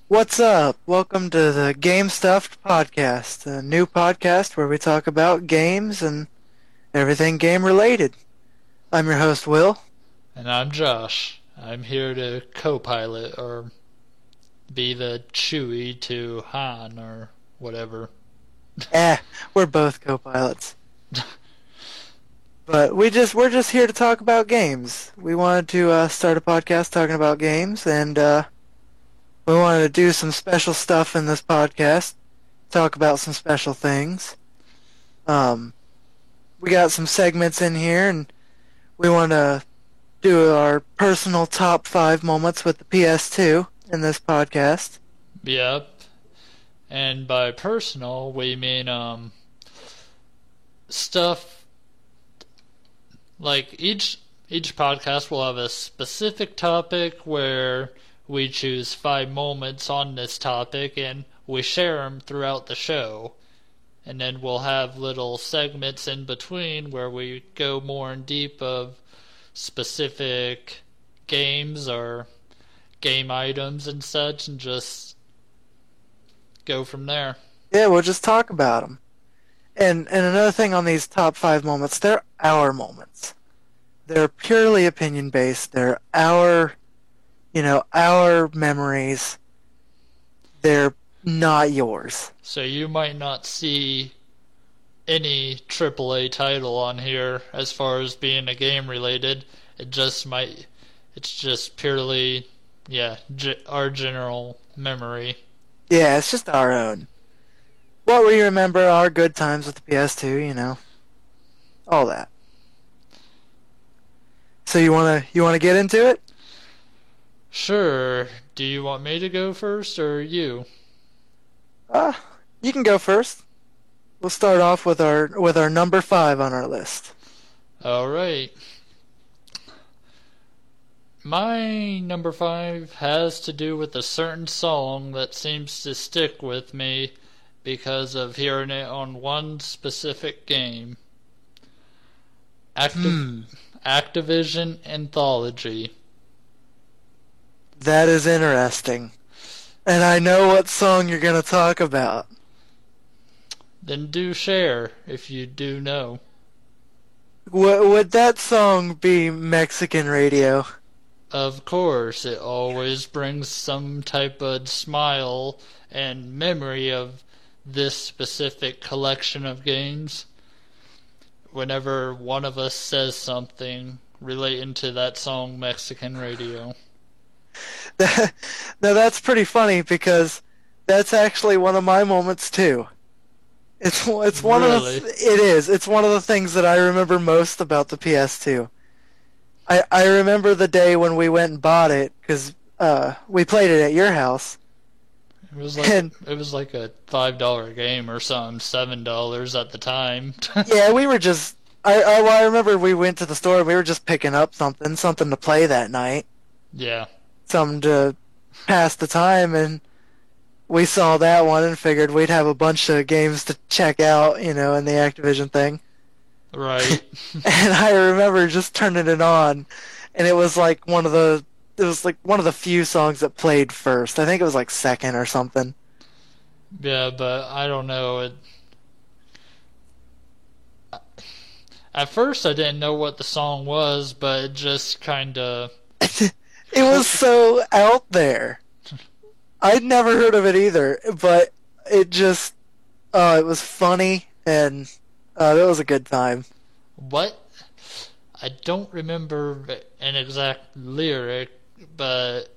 What's up? Welcome to the Game Stuffed Podcast, a new podcast where we talk about games and everything game related. I'm your host, Will. And I'm Josh. I'm here to co-pilot or be the Chewie to Han or whatever. We're both co-pilots. But we're just here to talk about games. We wanted to start a podcast talking about games, and we wanted to do some special stuff in this podcast, talk about some special things. We got some segments in here, and we want to do our personal top 5 moments with the PS2 in this podcast. Yep. And by personal, we mean stuff like each podcast will have a specific topic where we choose 5 moments on this topic and we share them throughout the show. And then we'll have little segments in between where we go more in deep of specific games or game items and such and just go from there. Yeah, we'll just talk about them. And another thing on these top 5 moments, they're our moments. They're purely opinion based. They're our memories. They're not yours. So you might not see any AAA title on here as far as being a game related. It's just purely, our general memory. Yeah, it's just our own. What we remember, our good times with the PS2, all that. So you wanna get into it? Sure. Do you want me to go first or you? You can go first. We'll start off with our number 5 on our list. All right. My number 5 has to do with a certain song that seems to stick with me because of hearing it on one specific game. Activision Anthology. That is interesting. And I know what song you're going to talk about. Then do share if you do know. Would that song be Mexican Radio? Of course, it always brings some type of smile and memory of this specific collection of games. Whenever one of us says something relating to that song, Mexican Radio. Now that's pretty funny because that's actually one of my moments too. It's one really? It's one of the things that I remember most about the PS2. I remember the day when we went and bought it because we played it at your house. It was like a $5 game or something, $7 at the time. Yeah, we were just I remember we went to the store and we were just picking up something to play that night. Yeah. Something to pass the time, and we saw that one and figured we'd have a bunch of games to check out, in the Activision thing. Right. And I remember just turning it on, and it was like one of the few songs that played first. I think it was like second or something. Yeah, but I don't know. At first I didn't know what the song was, but it just kind of... It was so out there. I'd never heard of it either, but it just... it was funny, and it was a good time. What? I don't remember an exact lyric, but...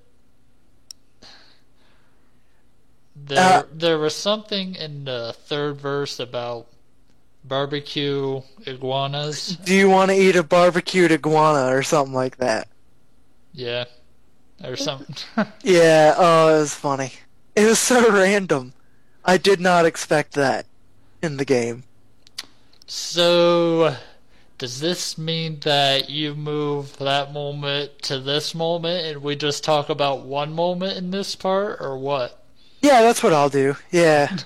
There was something in the third verse about barbecue iguanas. Do you want to eat a barbecued iguana or something like that? Yeah. Or something. Yeah, it was funny. It was so random. I did not expect that in the game. So, does this mean that you move that moment to this moment and we just talk about one moment in this part, or what? Yeah, that's what I'll do. Yeah.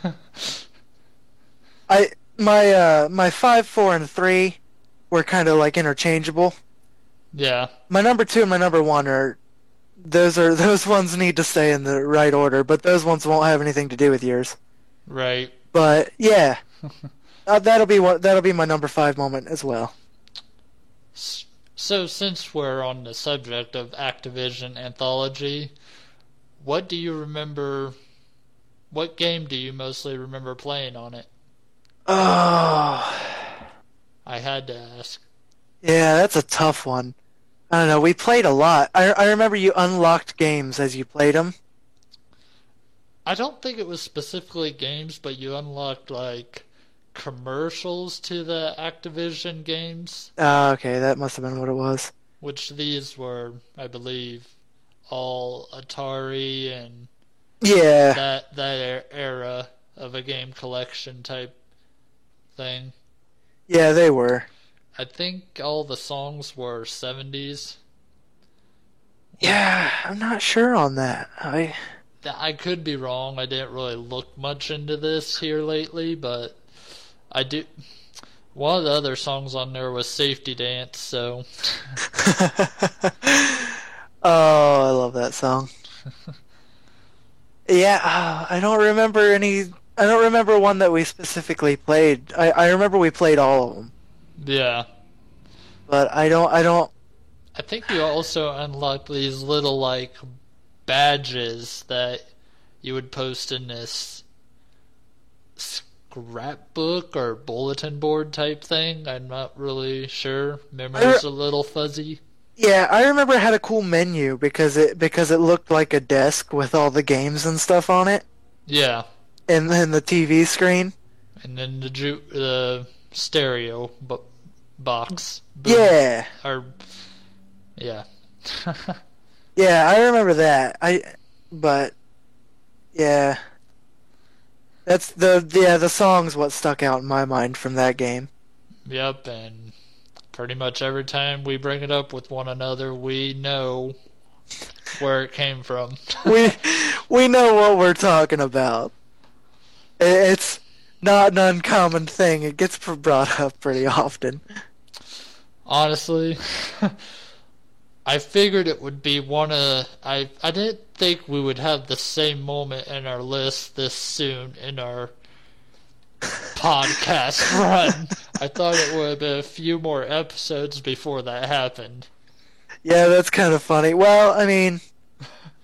My 5, 4, and 3 were kind of like interchangeable. Yeah, My number 2 and my number 1 those ones need to stay in the right order, but those ones won't have anything to do with yours. right. But yeah, that'll be my number 5 moment as well. So, since we're on the subject of Activision Anthology, what do you remember? What game do you mostly remember playing on it? Oh, I had to ask. yeah, that's a tough one. I don't know. We played a lot. I remember you unlocked games as you played them. I don't think it was specifically games, but you unlocked like commercials to the Activision games, Okay, that must have been what it was. which these were, I believe, all Atari and Yeah, that era of a game collection type thing. yeah, they were. I think all the songs were 70s. Yeah, I'm not sure on that. I could be wrong. I didn't really look much into this here lately, but I do. One of the other songs on there was Safety Dance, so Oh, I love that song. Yeah, I don't remember any. I don't remember one that we specifically played. I remember we played all of them, yeah. but I don't. I think you also unlocked these little like badges that you would post in this scrapbook or bulletin board type thing. I'm not really sure. Memory's a little fuzzy. Yeah, I remember it had a cool menu because it looked like a desk with all the games and stuff on it, Yeah, and then the TV screen. and then the stereo box. Boom. Yeah, Or yeah. yeah, I remember that. But yeah, the song's what stuck out in my mind from that game. Yep, and pretty much every time we bring it up with one another, we know where it came from. We we know what we're talking about. It's not an uncommon thing. It gets brought up pretty often. Honestly, I figured it would be one of I didn't think we would have the same moment in our list this soon in our podcast run. I thought it would have been a few more episodes before that happened. Yeah, that's kind of funny. Well, I mean,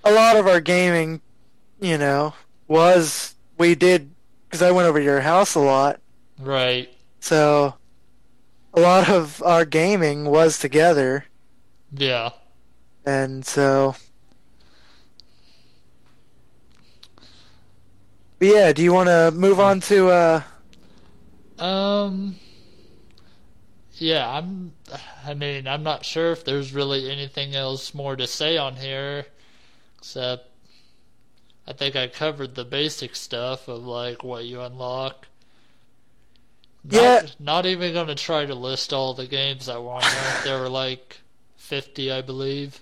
a lot of our gaming, was we did because I went over to your house a lot. Right. So a lot of our gaming was together, Yeah. and so. But yeah, do you want to move on to Um yeah, I'm not sure if there's really anything else more to say on here except I think I covered the basic stuff of like what you unlock. Yeah, Not even gonna try to list all the games that were on there. There were like 50, I believe.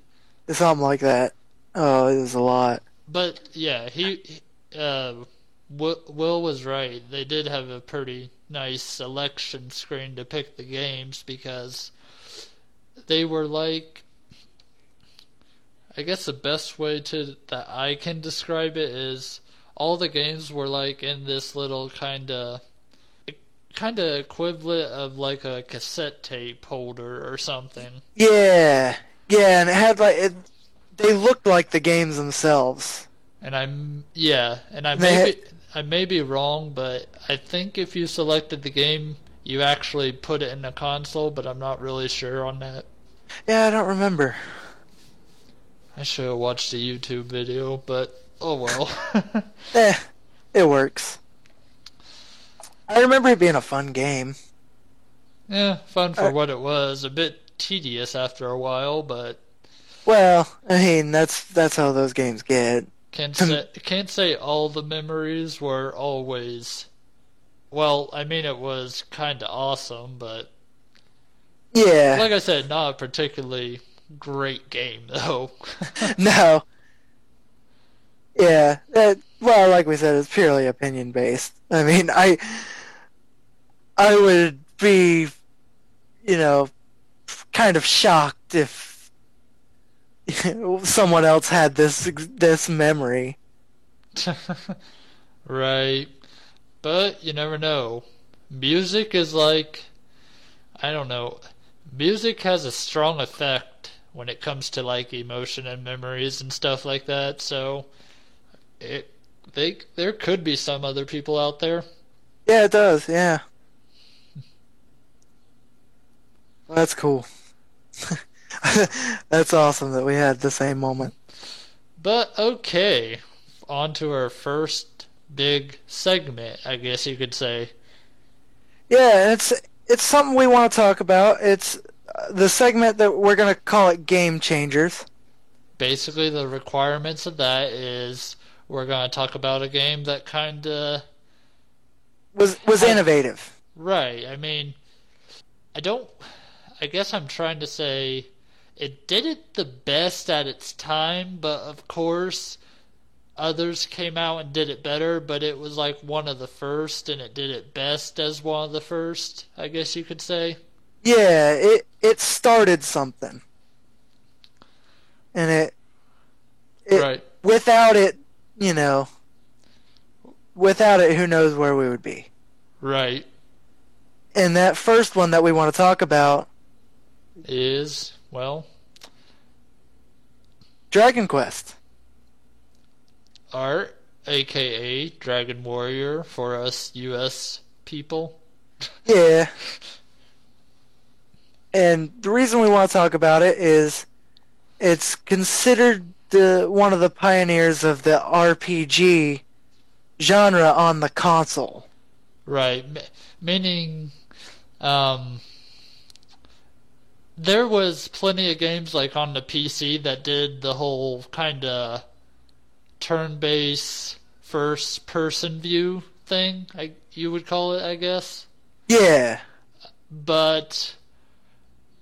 something like that. Oh, it was a lot. But yeah, Will was right. They did have a pretty nice selection screen to pick the games because they were like, I guess the best way to that I can describe it is all the games were like in this little kind of equivalent of like a cassette tape holder or something. Yeah, yeah, and it had they looked like the games themselves. And I'm yeah, and They I may be wrong, but I think if you selected the game, you actually put it in the console, but I'm not really sure on that. Yeah, I don't remember. I should have watched a YouTube video, but oh well. Eh, it works. I remember it being a fun game. Yeah, fun for Uh, what it was. A bit tedious after a while, but well, I mean that's how those games get. can't say all the memories were always. Well, I mean it was kind of awesome, but Yeah. Like I said, not a particularly great game though. No. Yeah. Well, like we said, it's purely opinion based. I mean, I would be, you know, kind of shocked if someone else had this memory. Right. But you never know. Music is like, I don't know. Music has a strong effect when it comes to like emotion and memories and stuff like that. So it there could be some other people out there. Yeah, it does. Yeah. Well, that's cool. That's awesome that we had the same moment. But okay, on to our first big segment, I guess you could say. Yeah, it's something we want to talk about. It's the segment that we're gonna call it Game Changers. Basically, the requirements of that is we're going to talk about a game that kind of Was had. innovative. Right, I mean, I don't. I guess I'm trying to say it did it the best at its time, but of course, others came out and did it better, but it was like one of the first, and it did it best as one of the first, I guess you could say. Yeah, it started something, and it Right, without it, you know, without it, who knows where we would be. right. And that first one that we want to talk about, Is, well, Dragon Quest. Art, aka Dragon Warrior for us US people. Yeah, and the reason we want to talk about it is it's considered one of the pioneers of the RPG genre on the console. Right, meaning, um, there was plenty of games like on the PC that did the whole kind of turn-based first-person view thing, you would call it, I guess. Yeah, But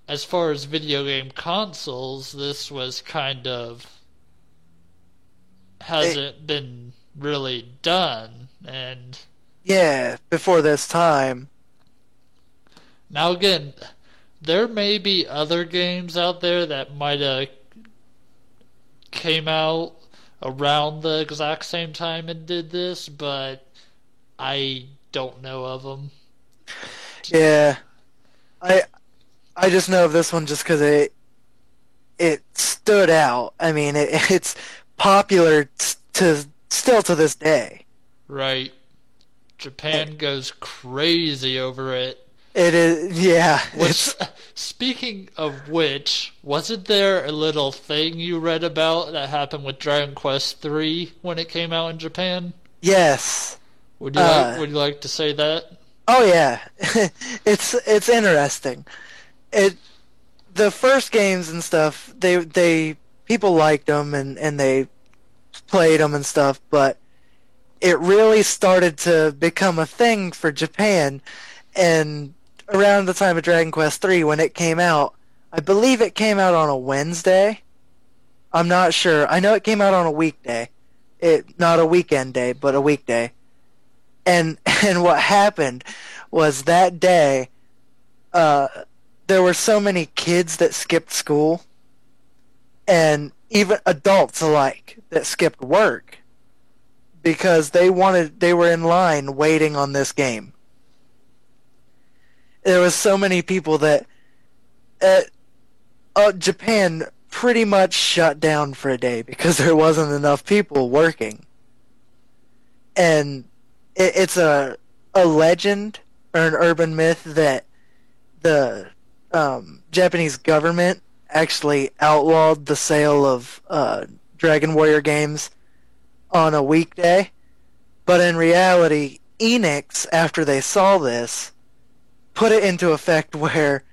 as far as video game consoles, this was kind of it, hasn't been really done. And yeah, before this time. now again, there may be other games out there that might have came out around the exact same time and did this, but I don't know of them. Yeah, I I just know of this one just because it stood out. I mean, it's popular to still to this day. Right. It, Japan goes crazy over it. it is, yeah. Which, speaking of which, wasn't there a little thing you read about that happened with Dragon Quest III when it came out in Japan? Yes. Would you like to say that? Oh yeah. It's interesting. It the first games and stuff. They people liked them and they played them and stuff, but it really started to become a thing for Japan. And around the time of Dragon Quest III, when it came out, I believe it came out on a Wednesday. I'm not sure. I know it came out on a weekday. It not a weekend day, but a weekday. And and what happened was that day, uh, there were so many kids that skipped school, and even adults alike that skipped work because they were in line waiting on this game. There was so many people that Japan pretty much shut down for a day because there wasn't enough people working. And it's a legend or an urban myth that the Japanese government actually outlawed the sale of Dragon Warrior games on a weekday. But in reality, Enix, after they saw this, put it into effect where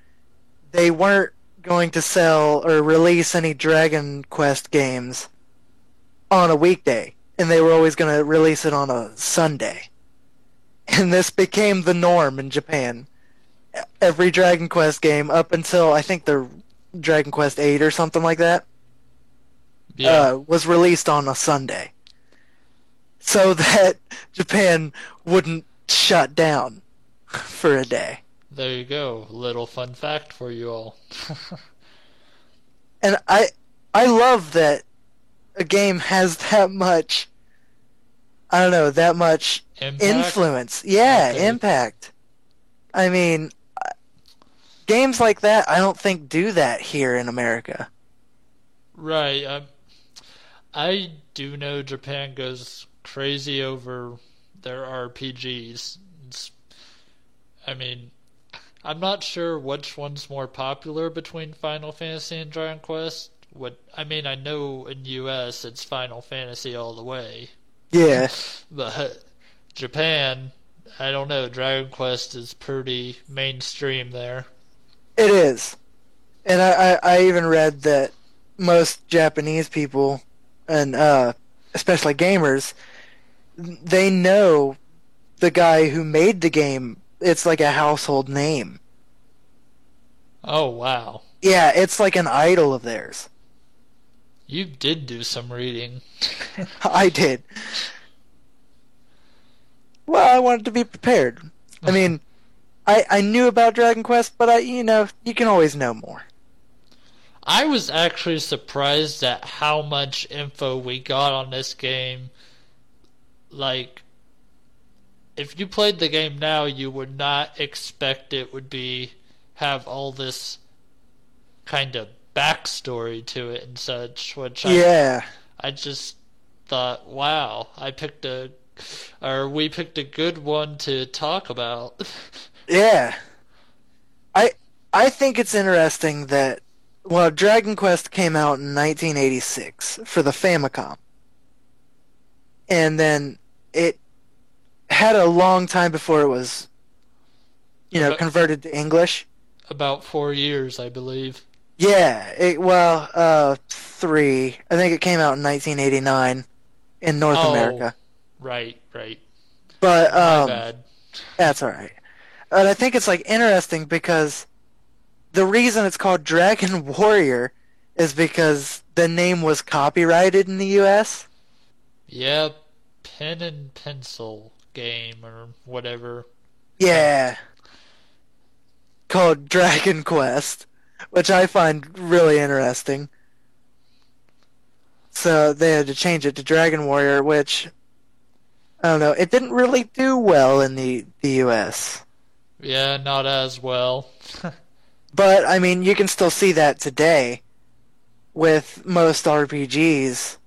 they weren't going to sell or release any Dragon Quest games on a weekday, and they were always going to release it on a Sunday. And this became the norm in Japan. every Dragon Quest game up until I think the Dragon Quest 8 or something like that Yeah, was released on a Sunday, so that Japan wouldn't shut down for a day. there you go. Little fun fact for you all. And I love that a game has that much, I don't know, that much Impact? influence. Yeah, Okay. impact. I mean, games like that I don't think do that here in America. Right. I do know Japan goes crazy over their RPGs. I mean, I'm not sure which one's more popular between Final Fantasy and Dragon Quest. I mean, I know in US it's Final Fantasy all the way, Yeah, but Japan, I don't know. Dragon Quest is pretty mainstream there. it is. And I even read that most Japanese people, and especially gamers, they know the guy who made the game. It's like a household name. Oh wow, Yeah, it's like an idol of theirs. you did do some reading. I did. Well, I wanted to be prepared. I mean, I knew about Dragon Quest, but you can always know more. I was actually surprised at how much info we got on this game. Like, if you played the game now, you would not expect it would be have all this kind of backstory to it and such, which Yeah, I just thought, wow, we picked a good one to talk about. yeah. I I think it's interesting that well, Dragon Quest came out in 1986 for the Famicom, and then it had a long time before it was about, converted to English. about 4 years, I believe. Yeah, three. I think it came out in 1989 in North Oh, America. right, right. But My bad. that's all right. And I think it's like interesting because the reason it's called Dragon Warrior is because the name was copyrighted in the U.S. Yeah, pen and pencil game or whatever. Kind of. Yeah, called Dragon Quest, which I find really interesting. So they had to change it to Dragon Warrior, which I don't know. It didn't really do well in the U.S. Yeah, not as well. But I mean, you can still see that today with most RPGs.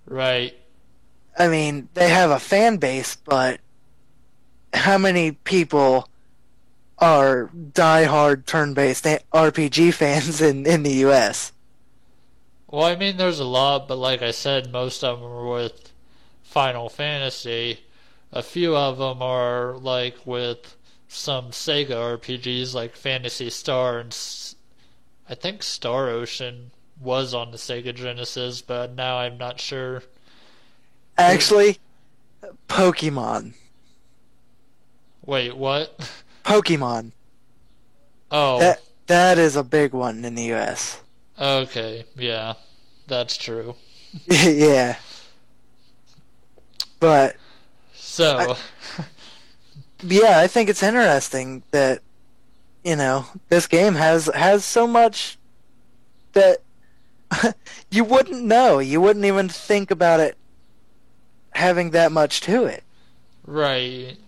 Right. I mean, they have a fan base, but how many people are die-hard turn-based RPG fans in the U.S.? Well, I mean, there's a lot, but like I said, most of them are with Final Fantasy. A few of them are like with some Sega RPGs like Phantasy Star and I think Star Ocean was on the Sega Genesis, but now I'm not sure. Actually, Pokemon. Wait, what? Pokemon. Oh, That is a big one in the U.S. okay, yeah, that's true. Yeah, but I, So, yeah, I think it's interesting that this game has so much that you wouldn't know. You wouldn't even think about it having that much to it. right.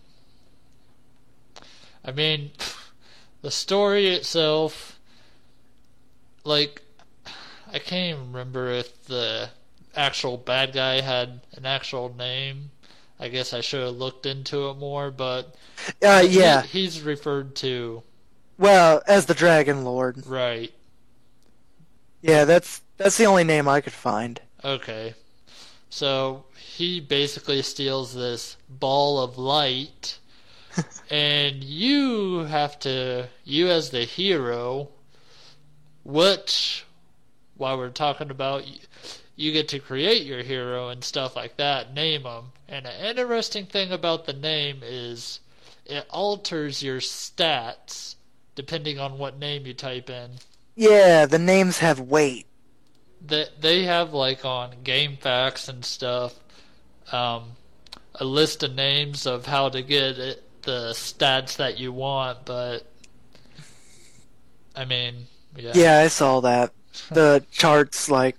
I mean, the story itself, like, I can't even remember if the actual bad guy had an actual name. I guess I should have looked into it more, but Yeah. he's referred to Well, as the Dragon Lord. right. Yeah, that's the only name I could find. Okay. So he basically steals this ball of light, and you as the hero, which, while we're talking about, you get to create your hero and stuff like that, name them. And an interesting thing about the name is it alters your stats depending on what name you type in. Yeah, the names have weight. They have like on GameFAQs and stuff, um, a list of names of how to get the stats that you want, but I mean, yeah. Yeah, I saw that. The charts, like,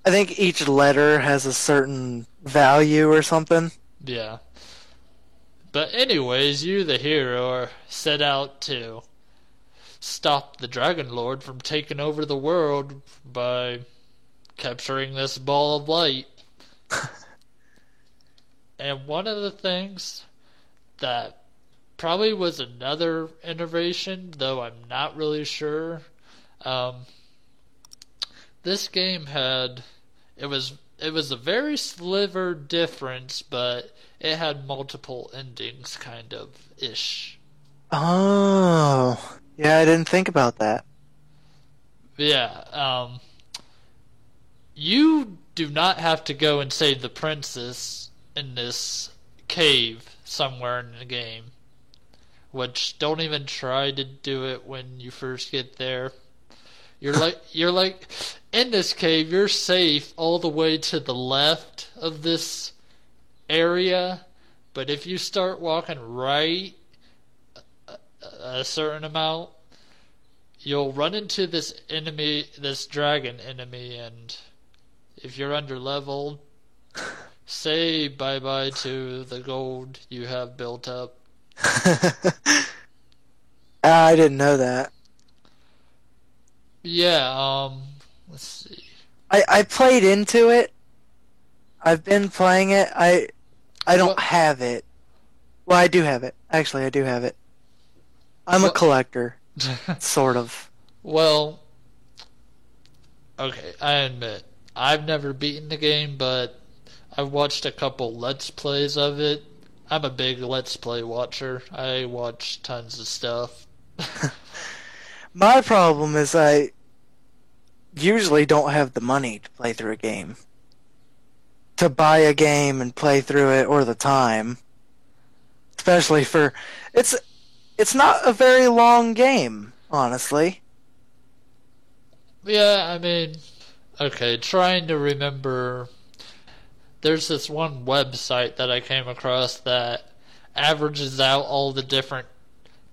I think each letter has a certain value or something. Yeah. But anyways, you the hero are set out to stop the Dragon Lord from taking over the world by capturing this ball of light. And one of the things that probably was another innovation, though I'm not really sure. Um, this game had it was a very sliver difference, but it had multiple endings, kind of ish. Oh, yeah, I didn't think about that. Yeah, you do not have to go and save the princess in this cave somewhere in the game. Which don't even try to do it when you first get there. You're like in this cave, you're safe all the way to the left of this area, but if you start walking right a certain amount, you'll run into this enemy, this dragon enemy, and if you're under leveled, say bye bye to the gold you have built up. I didn't know that. Yeah, let's see. I played into it. I've been playing it. I don't What have it. Well, I do have it. Actually, I do have it. I'm a what collector, sort of. Well, okay, I admit I've never beaten the game, but I've watched a couple Let's Plays of it. I'm a big Let's Play watcher. I watch tons of stuff. My problem is I usually don't have the money to play through a game. To buy a game and play through it, or the time. Especially for it's not a very long game, honestly. Yeah, I mean, okay, trying to remember. There's this one website that I came across that averages out all the different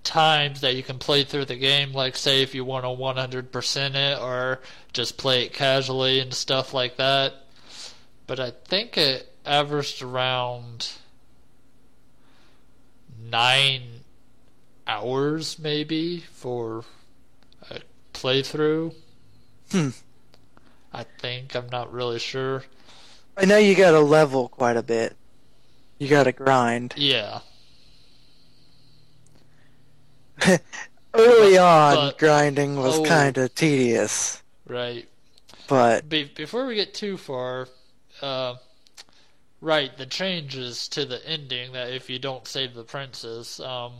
times that you can play through the game, like say if you want to 100% it or just play it casually and stuff like that. But I think it averaged around 9 hours maybe for a playthrough. Hmm. I think, I'm not really sure. I know you gotta level quite a bit. You gotta grind. Yeah. Early on, But grinding was oh, kinda tedious. right. But Before we get too far, uh, right, the changes to the ending that if you don't save the princess, I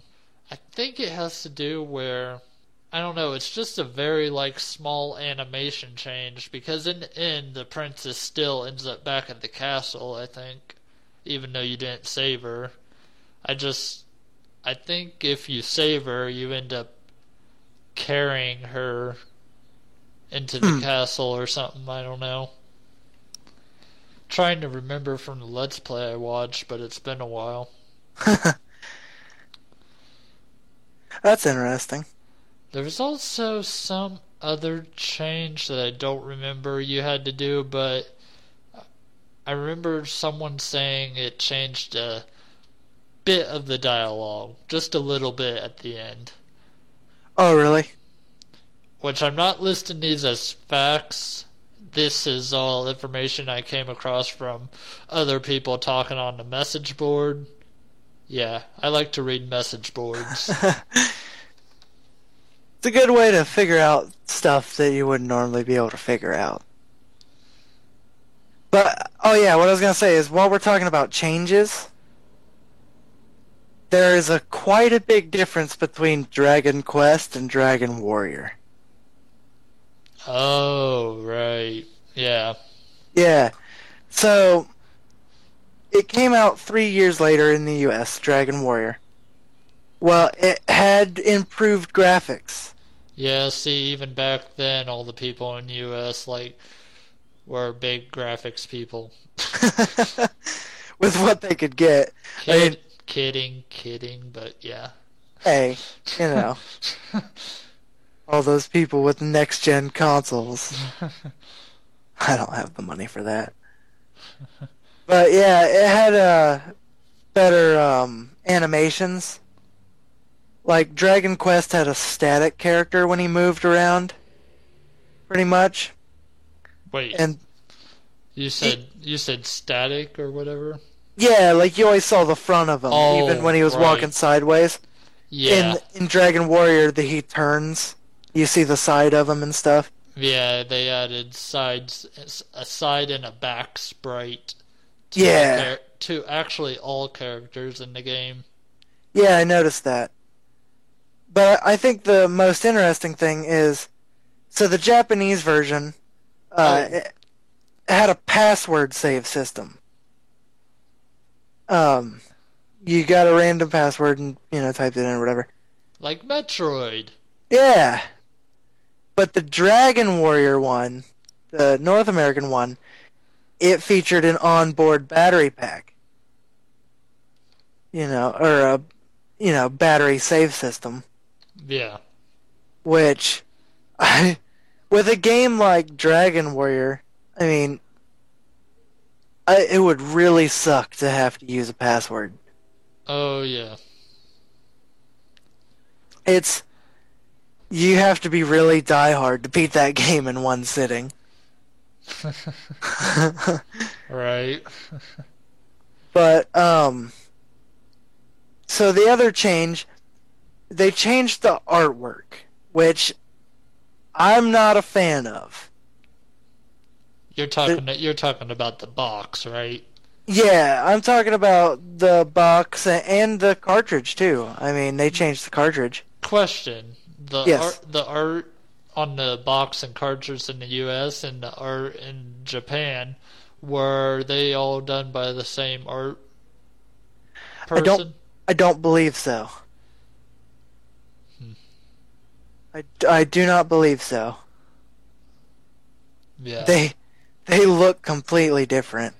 think it has to do where I don't know, it's just a very like small animation change because in the end the princess still ends up back at the castle, I think, even though you didn't save her. I just I think if you save her, you end up carrying her into the hmm. castle or something, I don't know. Trying to remember from the Let's Play I watched, but it's been a while. That's interesting. There was also some other change that I don't remember you had to do, but I remember someone saying it changed a bit of the dialogue, just a little bit at the end. Oh, really? Which I'm not listing these as facts. This is all information I came across from other people talking on the message board. Yeah, I like to read message boards. It's a good way to figure out stuff that you wouldn't normally be able to figure out. But, oh yeah, what I was going to say is while we're talking about changes, there is a quite a big difference between Dragon Quest and Dragon Warrior. Oh, right. Yeah. Yeah. So, it came out 3 years later in the US, Dragon Warrior. Well, it had improved graphics. Yeah, see, even back then, all the people in the U.S. were big graphics people. With what they could get. I mean, Kidding, but yeah. hey, you know, all those people with next gen consoles. I don't have the money for that. But yeah, it had better animations. Like Dragon Quest had a static character when he moved around, pretty much. Wait, And you said static or whatever? yeah, like you always saw the front of him, even Oh, when he was walking right. sideways. Yeah. In Dragon Warrior, he turns. You see the side of him and stuff. Yeah, they added a side and a back sprite Yeah, to actually all characters in the game. yeah, I noticed that. But I think the most interesting thing is, so the Japanese version Oh, it had a password save system. Um, you got a random password and typed it in or whatever. like Metroid. Yeah, but the Dragon Warrior one, the North American one, it featured an onboard battery pack. Or a battery save system, Yeah. which with a game like Dragon Warrior, I mean, it would really suck to have to use a password. Oh, yeah. It's You have to be really diehard to beat that game in one sitting. Right. But so the other change, they changed the artwork, which I'm not a fan of. You're talking about the box, right? Yeah, I'm talking about the box and the cartridge too. I mean, they changed the cartridge. Question: Yes. the art on the box and cartridge in the U.S. and the art in Japan, were they all done by the same art I don't person? I don't believe so. Hmm. I do not believe so. Yeah. They they look completely different.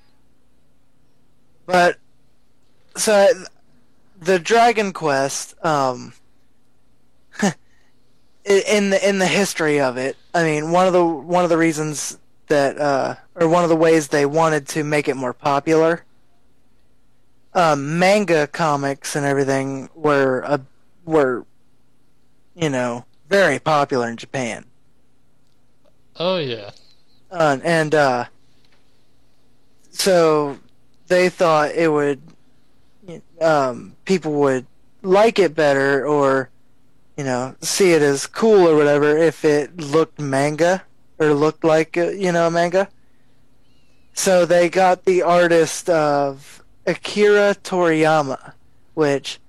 But so the Dragon Quest, in the history of it, I mean, one of the reasons that or one of the ways they wanted to make it more popular, manga comics and everything were very popular in Japan, Oh yeah. and so they thought it would people would like it better or see it as cool or whatever if it looked manga or looked like a manga. So they got the artist of Akira Toriyama, which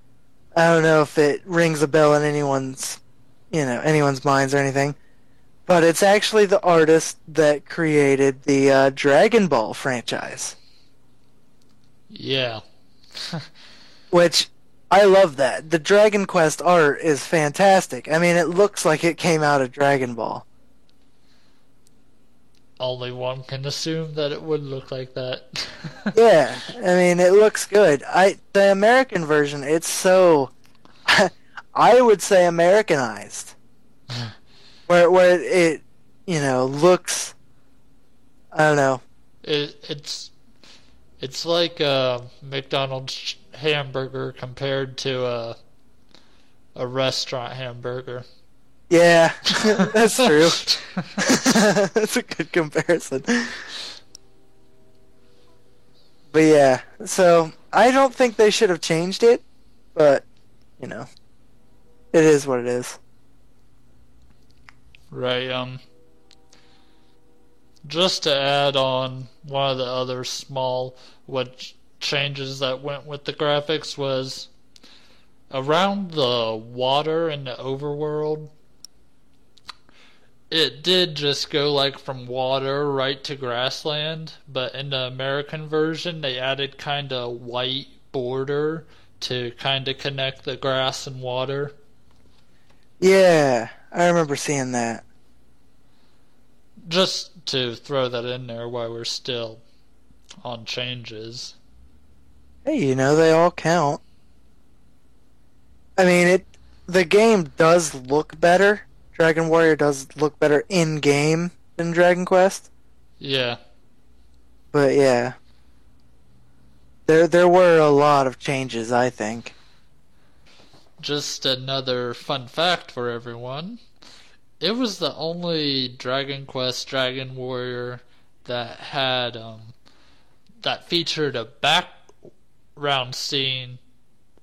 I don't know if it rings a bell in anyone's minds or anything, but it's actually the artist that created the Dragon Ball franchise, Yeah. which I love that. The Dragon Quest art is fantastic. I mean, it looks like it came out of Dragon Ball. Only one can assume that it would look like that. Yeah, I mean, it looks good. The American version, it's so I would say Americanized, where it looks, I don't know. It's like a McDonald's hamburger compared to a restaurant hamburger. Yeah, that's true. That's a good comparison. But yeah, so I don't think they should have changed it, but you know, it is what it is. Right. Just to add on, one of the other small what changes that went with the graphics was around the water in the overworld. It did just go like from water right to grassland, but in the American version they added kind of white border to kind of connect the grass and water. Yeah, I remember seeing that. Just to throw that in there while we're still on changes. Hey, they all count. I mean, the game does look better. Dragon Warrior does look better in game than Dragon Quest. Yeah. But yeah. There were a lot of changes, I think. Just another fun fact for everyone. It was the only Dragon Quest Dragon Warrior that had that featured a background scene.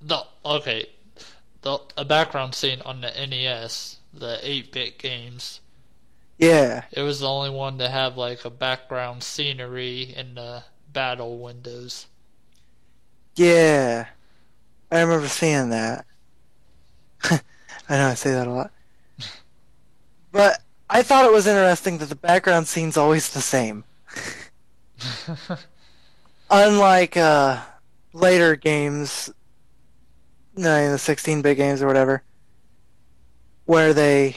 A background scene on the NES, the 8-bit games. Yeah. It was the only one to have like a background scenery in the battle windows. Yeah. I remember seeing that. I know I say that a lot. But I thought it was interesting that the background scene's always the same. Unlike later games, the 16-bit games or whatever, where they're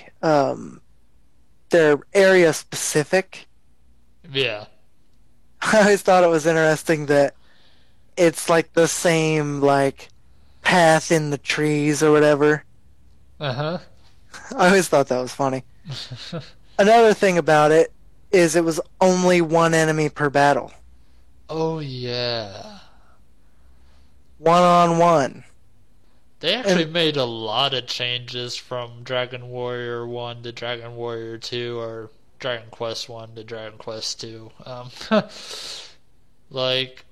area specific. Yeah. I always thought it was interesting that it's like the same like path in the trees or whatever. Uh-huh. I always thought that was funny. Another thing about it is it was only one enemy per battle. Oh, yeah. 1-on-1. They actually made a lot of changes from Dragon Warrior 1 to Dragon Warrior 2, or Dragon Quest 1 to Dragon Quest 2. Like,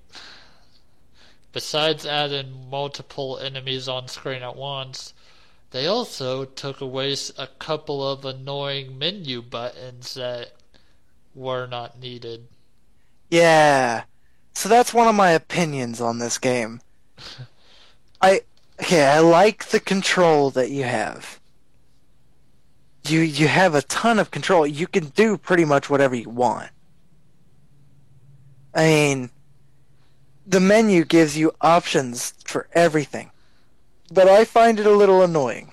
besides adding multiple enemies on screen at once, they also took away a couple of annoying menu buttons that were not needed. Yeah. So that's one of my opinions on this game. I like the control that you have. You have a ton of control. You can do pretty much whatever you want. I mean, the menu gives you options for everything. But I find it a little annoying.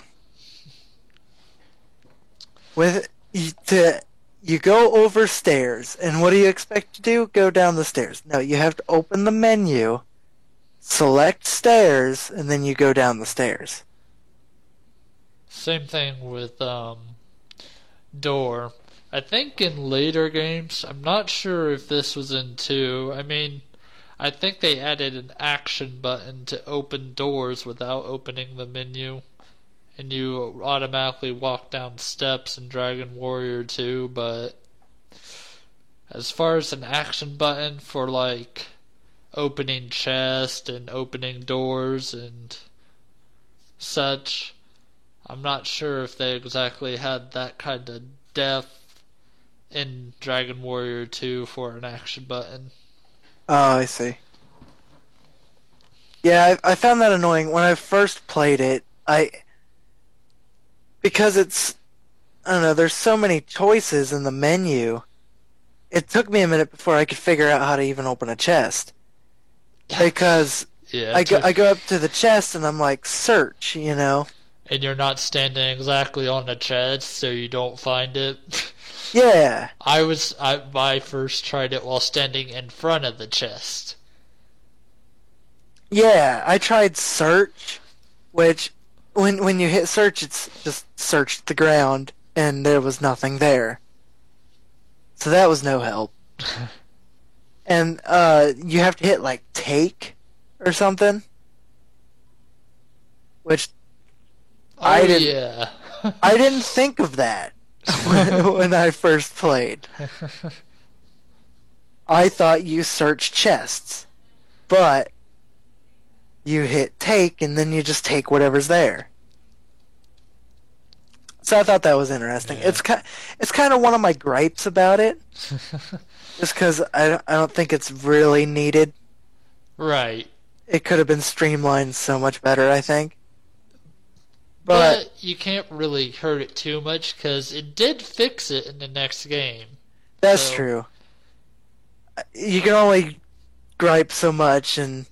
You go over stairs, and what do you expect to do? Go down the stairs. No, you have to open the menu, select stairs, and then you go down the stairs. Same thing with door. I think in later games, I'm not sure if this was in 2. I mean, I think they added an action button to open doors without opening the menu, and you automatically walk down steps in Dragon Warrior 2, but as far as an action button for like opening chests and opening doors and such, I'm not sure if they exactly had that kind of depth in Dragon Warrior 2 for an action button. Oh, I see. Yeah, I found that annoying when I first played it. Because I don't know, there's so many choices in the menu. It took me a minute before I could figure out how to even open a chest. Because Yeah, I go up to the chest and I'm like, search, and you're not standing exactly on the chest, so you don't find it. Yeah. I first tried it while standing in front of the chest. Yeah, I tried search, which when you hit search, it's just searched the ground, and there was nothing there. So that was no help. And you have to hit like take or something, which I didn't think of that when I first played. I thought you searched chests, but you hit take and then you just take whatever's there. So I thought that was interesting. Yeah. It's kind of one of my gripes about it, just because I don't think it's really needed. Right. It could have been streamlined so much better, I think. But you can't really hurt it too much because it did fix it in the next game. That's true. You can only gripe so much, and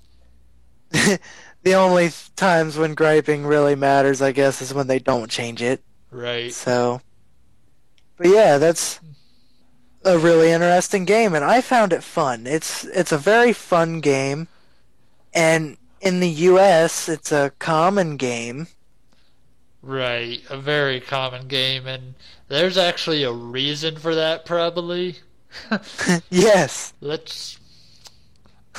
The only times when griping really matters, I guess, is when they don't change it. Right. So, but yeah, that's a really interesting game, and I found it fun. It's a very fun game, and in the U.S., it's a common game. Right. A very common game, and there's actually a reason for that, probably. Yes. Let's.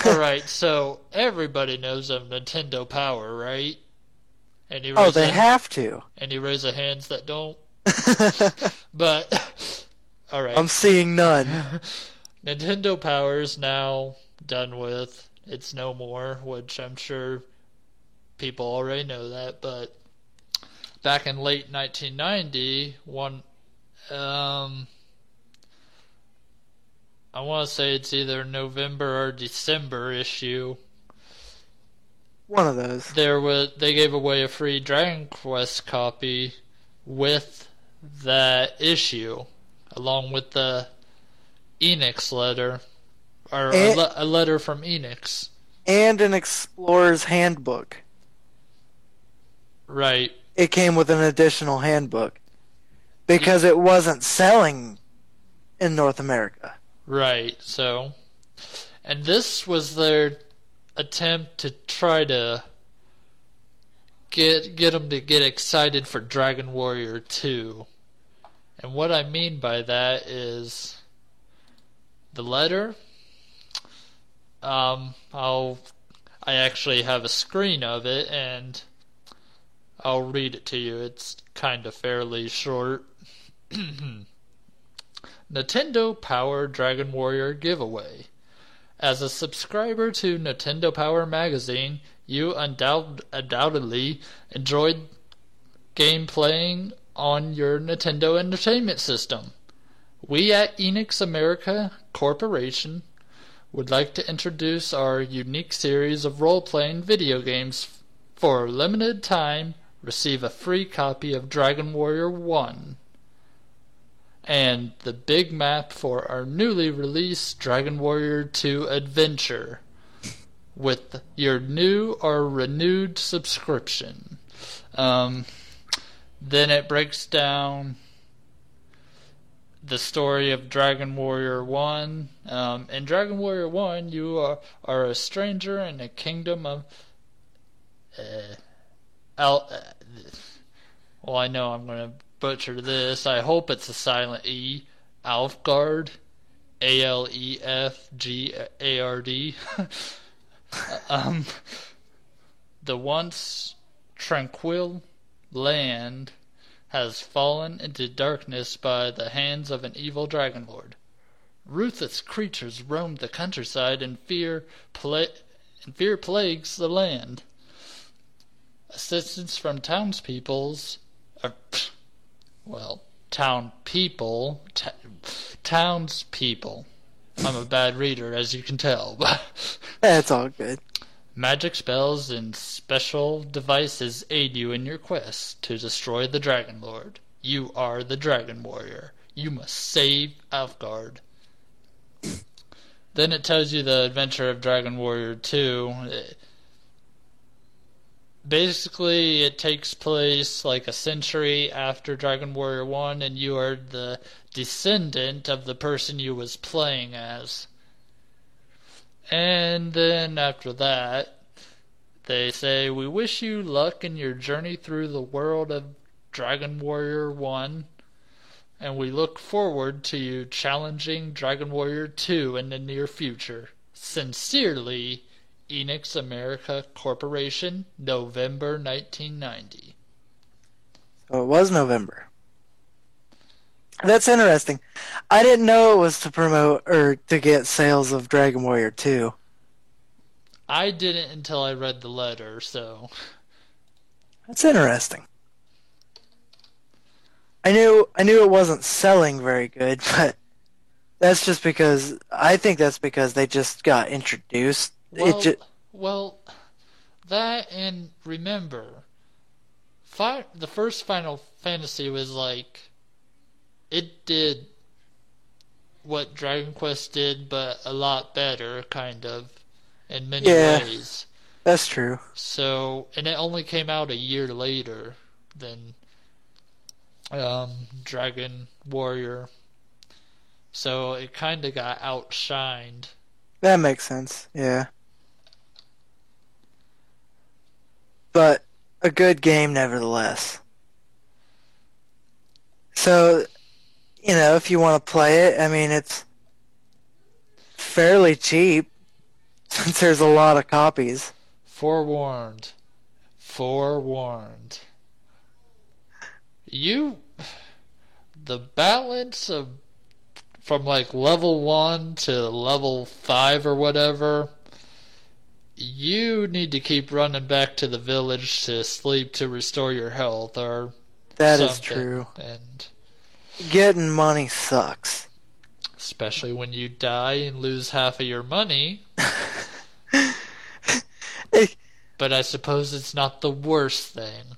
Alright, so everybody knows of Nintendo Power, right? Any Oh, they raise have to. any raise of hands that don't? But alright. I'm seeing none. Nintendo Power is now done with. It's no more, which I'm sure people already know that, but back in late 1990, I want to say it's either November or December issue. One of those. They gave away a free Dragon Quest copy with that issue, along with the Enix letter, or And, a letter from Enix. and an explorer's handbook. Right, It came with an additional handbook because it wasn't selling in North America. right. So, and this was their attempt to try to get them to get excited for Dragon Warrior 2. And what I mean by that is the letter. I actually have a screen of it, and I'll read it to you. It's kind of fairly short. Nintendo Power Dragon Warrior giveaway. As a subscriber to Nintendo Power Magazine, you undoubtedly enjoyed game playing on your Nintendo Entertainment System. We at Enix America Corporation would like to introduce our unique series of role-playing video games. For a limited time, receive a free copy of Dragon Warrior 1 and the big map for our newly released Dragon Warrior 2 Adventure with your new or renewed subscription. Then it breaks down the story of Dragon Warrior 1. In Dragon Warrior 1, you are a stranger in a kingdom of... well, I know I'm going to butcher this. I hope it's a silent E. Alfgard. Alefgard. The once tranquil land has fallen into darkness by the hands of an evil dragon lord. Ruthless creatures roam the countryside and fear plagues the land. Assistance from townspeoples, townspeople. I'm a bad reader, as you can tell. That's all good. Magic spells and special devices aid you in your quest to destroy the Dragon Lord. You are the Dragon Warrior. You must save Alfgard. Then it tells you the adventure of Dragon Warrior 2. Basically, it takes place like a century after Dragon Warrior 1, and you are the descendant of the person you was playing as. And then after that, they say, we wish you luck in your journey through the world of Dragon Warrior 1, and we look forward to you challenging Dragon Warrior 2 in the near future. Sincerely, Enix America Corporation, November 1990. So it was November. That's interesting. I didn't know it was to promote or to get sales of Dragon Warrior 2. I didn't until I read the letter, so... That's interesting. I knew it wasn't selling very good, but that's just because I think that's because they just got introduced. Well, that, and remember, the first Final Fantasy was like, it did what Dragon Quest did, but a lot better, kind of, in many ways. That's true. So, and it only came out a year later than Dragon Warrior. So it kind of got outshined. That makes sense. Yeah. But a good game nevertheless. So, if you want to play it, I mean, it's fairly cheap since there's a lot of copies. Forewarned. Forewarned. You. The balance of. From like level 1 to level 5 or whatever. You need to keep running back to the village to sleep to restore your health or That is something. true. And Getting money sucks. especially when you die and lose half of your money. But I suppose it's not the worst thing.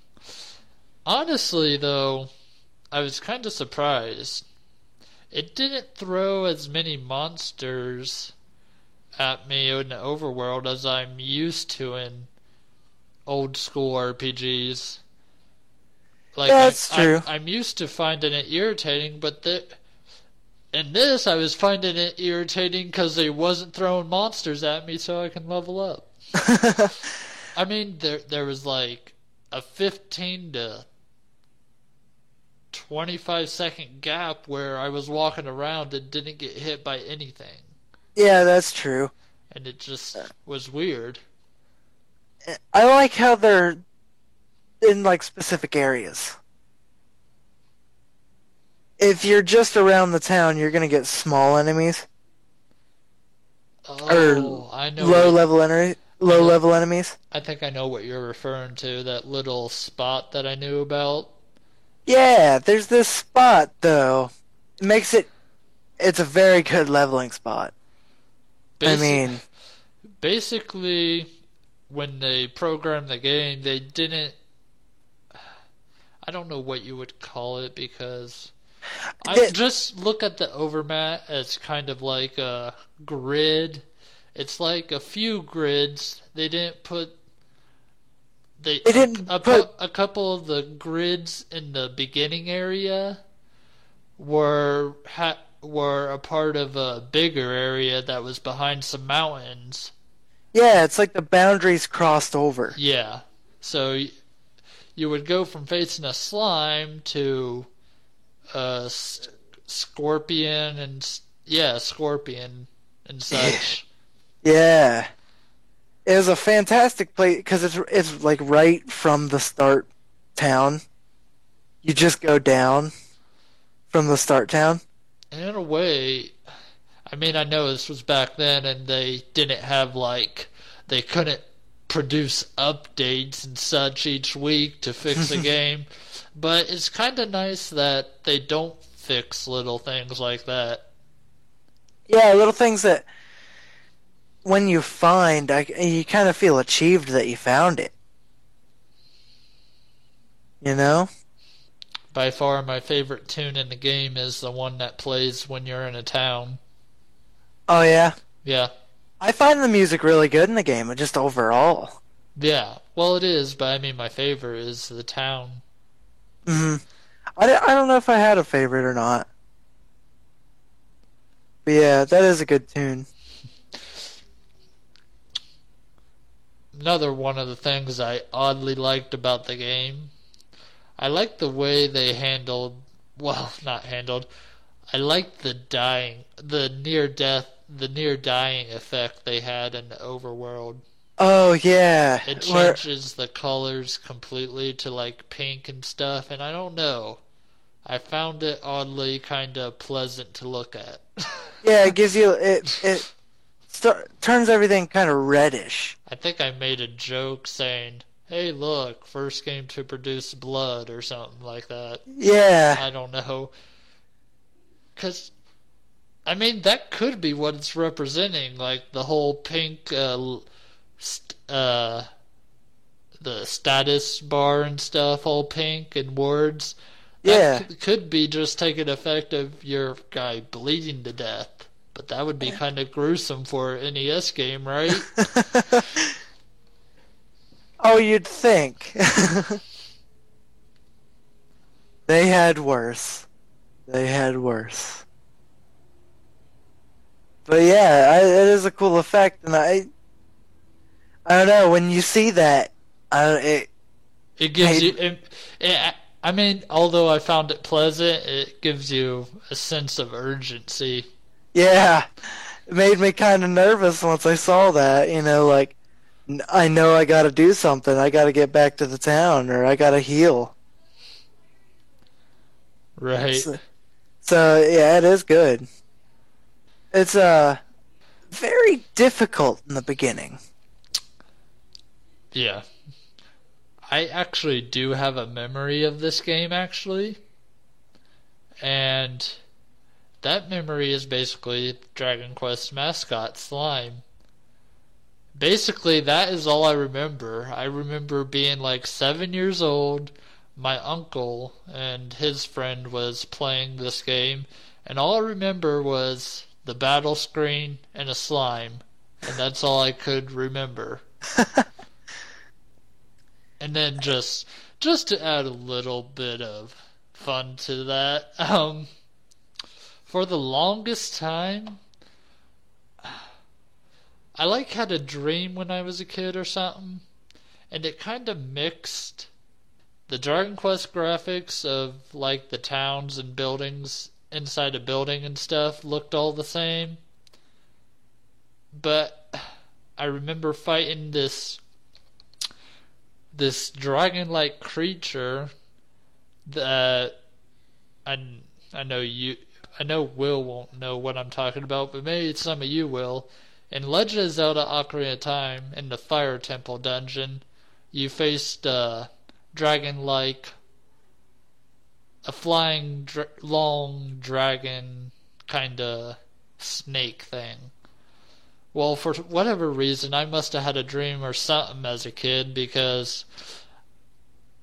Honestly, though, I was kind of surprised. It didn't throw as many monsters at me in the overworld as I'm used to in old school RPGs. Like That's true. I'm used to finding it irritating, but in this I was finding it irritating because they wasn't throwing monsters at me so I can level up. I mean, there was like a 15 to 25-second gap where I was walking around and didn't get hit by anything. Yeah, that's true. And it just was weird. I like how they're in like specific areas. If you're just around the town, you're gonna get small enemies Oh, I know. low level enemies. I think I know what you're referring to. That little spot that I knew about. Yeah, there's this spot though. It makes it's a very good leveling spot. Basi- basically, when they programmed the game, they didn't. I don't know what you would call it because I just look at the overmat as kind of like a grid. It's like a few grids. They didn't put a couple of the grids in the beginning area were a part of a bigger area that was behind some mountains. Yeah, it's like the boundaries crossed over. Yeah. So you would go from facing a slime to a scorpion scorpion and such. Yeah. It was a fantastic place because it's like right from the start town. You just go down from the start town. And in a way, I mean, I know this was back then and they didn't have they couldn't produce updates and such each week to fix a game, but it's kind of nice that they don't fix little things like that. Yeah, little things that when you find, you kind of feel achieved that you found it. You know? By far, my favorite tune in the game is the one that plays when you're in a town. Oh, yeah? Yeah. I find the music really good in the game, just overall. Yeah, well, it is, but I mean, my favorite is the town. I don't know if I had a favorite or not. But yeah, that is a good tune. Another one of the things I oddly liked about the game, I liked the way they not handled, I liked the near dying effect they had in the overworld. Oh, yeah. It changes the colors completely to like pink and stuff, and I don't know. I found it oddly kind of pleasant to look at. Yeah, it gives you it turns everything kind of reddish. I think I made a joke saying, "Hey, look, first game to produce blood" or something like that. Yeah. I don't know. 'Cause I mean, that could be what it's representing, like the whole pink the status bar and stuff, all pink and words. Yeah. That could be just taking effect of your guy bleeding to death. But that would be kind of gruesome for an NES game, right? Oh, you'd think. They had worse. They had worse. But yeah, it is a cool effect, and I don't know, when you see that, it It gives you. made I mean, although I found it pleasant, it gives you a sense of urgency. yeah, it made me kind of nervous once I saw that. Like I know I got to do something. I got to get back to the town, or I got to heal. Right. So, so yeah, it is good. It's very difficult in the beginning. Yeah. I actually do have a memory of this game, actually. And that memory is basically Dragon Quest mascot Slime. Basically, that is all I remember. I remember being like 7 years old. My uncle and his friend was playing this game, and all I remember was the battle screen and a slime, and that's all I could remember. And then just to add a little bit of fun to that, for the longest time, I like had a dream when I was a kid or something, and it kind of mixed the Dragon Quest graphics of like the towns and buildings inside a building and stuff looked all the same, but I remember fighting this dragon-like creature that I I know I know Will won't know what I'm talking about, but maybe some of you will. In Legend of Zelda: Ocarina of Time, in the Fire Temple dungeon, you faced dragon-like, a flying long dragon kind of snake thing. Well, for whatever reason, I must have had a dream or something as a kid because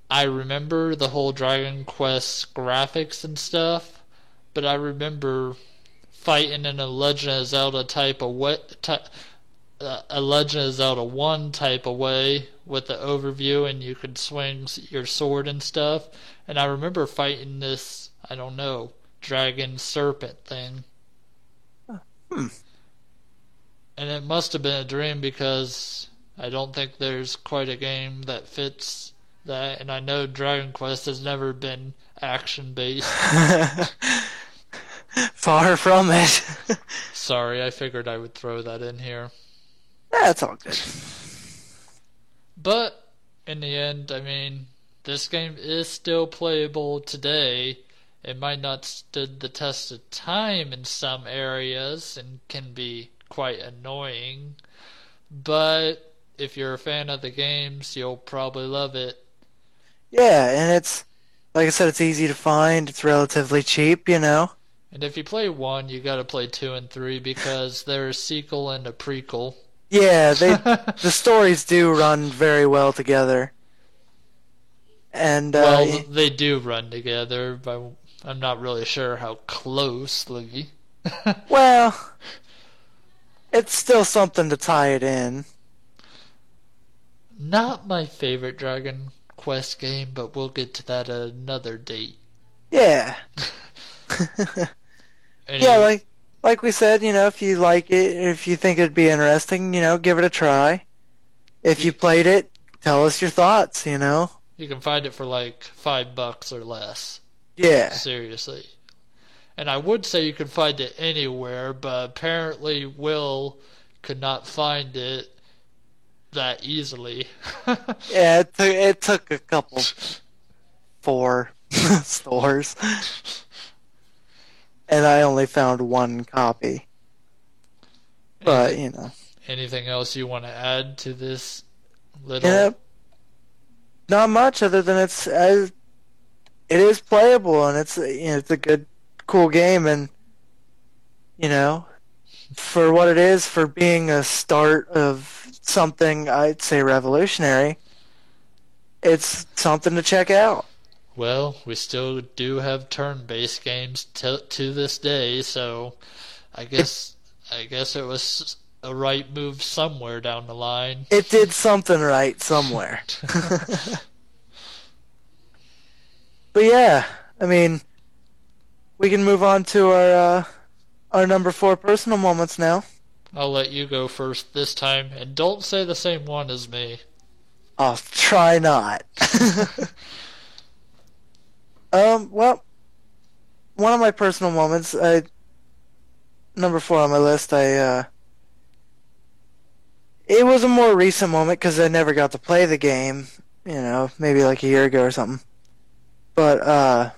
I remember the whole Dragon Quest graphics and stuff, but I remember fighting in a Legend of Zelda type of way, a Legend of Zelda 1 type of way with the overview and you could swing your sword and stuff. And I remember fighting this, I don't know, dragon serpent thing. Hmm. And it must have been a dream because I don't think there's quite a game that fits that. And I know Dragon Quest has never been action based. Far from it. Sorry, I figured I would throw that in here. That's all good. But in the end, I mean, this game is still playable today. It might not stood the test of time in some areas and can be quite annoying, but if you're a fan of the games, you'll probably love it. Yeah, and it's like I said, it's easy to find. It's relatively cheap. And if you play 1, you gotta play 2 and 3 because there's a sequel and a prequel. Yeah, the stories do run very well together. And Well, they do run together, but I'm not really sure how closely. well, it's still something to tie it in. Not my favorite Dragon Quest game, but we'll get to that at another date. Yeah. Anyway, Yeah, like we said, if you like it, if you think it'd be interesting, give it a try. If you played it, tell us your thoughts. you can find it for like $5 or less. Yeah. Seriously. And I would say you could find it anywhere, but apparently Will could not find it that easily. Yeah, it took a couple, 4 stores, and I only found one copy. But Anything else you want to add to this little? yeah, not much other than it is playable and it's a good, cool game, and for what it is, for being a start of something I'd say revolutionary, it's something to check out. Well, we still do have turn-based games to this day, so I guess it was a right move somewhere down the line. It did something right somewhere. But yeah, I mean, we can move on to our number 4 personal moments now. I'll let you go first this time, and don't say the same one as me. I'll try not. Well, one of my personal moments, number 4 on my list, it was a more recent moment because I never got to play the game, maybe like a year ago or something. But,